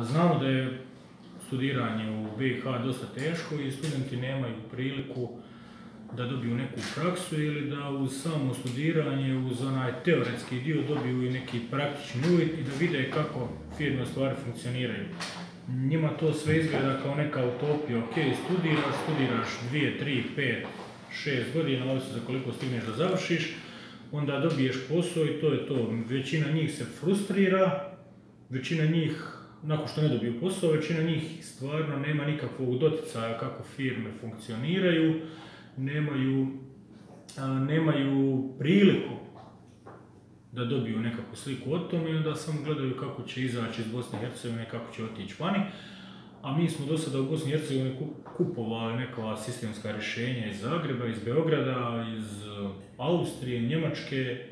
Znamo da je studiranje u BiH dosta teško i studenti nemaju priliku da dobiju neku praksu ili da uz samo studiranje, uz onaj teoretski dio dobiju i neki praktični uvid i da vide kako firme u stvari funkcioniraju. Njima to sve izgleda kao neka utopija, ok, studiraš 2, 3, 5, 6 godina, ovisi za koliko stigneš da završiš, onda dobiješ posao i to je to. Većina njih se frustrira, većina njih, nakon što ne dobiju posao, većina njih stvarno nema nikakvog doticaja kako firme funkcioniraju, nemaju priliku da dobiju nekakvu sliku o tome i onda samo gledaju kako će izaći iz Bosne i Hercegovine, kako će otići vani. A mi smo do sada u Bosni i Hercegovini kupovali neka sistemska rješenja iz Zagreba, iz Beograda, iz Austrije, Njemačke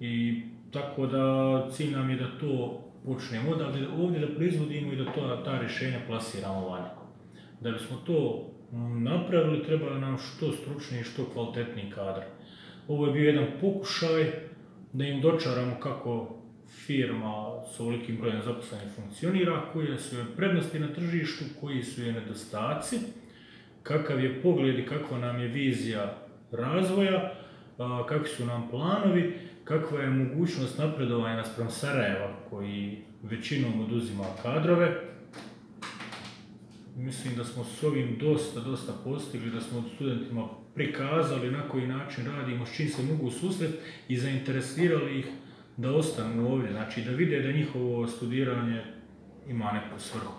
i tako da cilj nam je da to počnemo ovdje da proizvodimo i da ta rješenja plasiramo vani. Da bismo to napravili, treba nam što stručniji i što kvalitetniji kadar. Ovo je bio jedan pokušaj da im dočaramo kako firma s ovolikim brojem zaposlenih funkcionira, koje su joj prednosti na tržištu, koji su joj nedostaci, kakav je pogled i kakva nam je vizija razvoja, kakvi su nam planovi, kakva je mogućnost napredovanja naspram Sarajeva koji većinom oduzima kadrove. Mislim da smo s ovim dosta postigli, da smo studentima prikazali na koji način radimo, s čim se mogu susreti i zainteresirali ih da ostanu ovdje, znači da vide da njihovo studiranje ima neku svrhu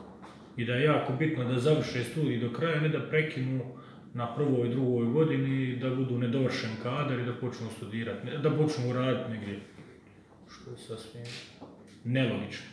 i da je jako bitno da završe studij do kraja, ne da prekinu na prvoj i drugoj godini, da budu nedovršen kadar i da počnu studirati, da počnu raditi negdje, što je sasvim nelogično.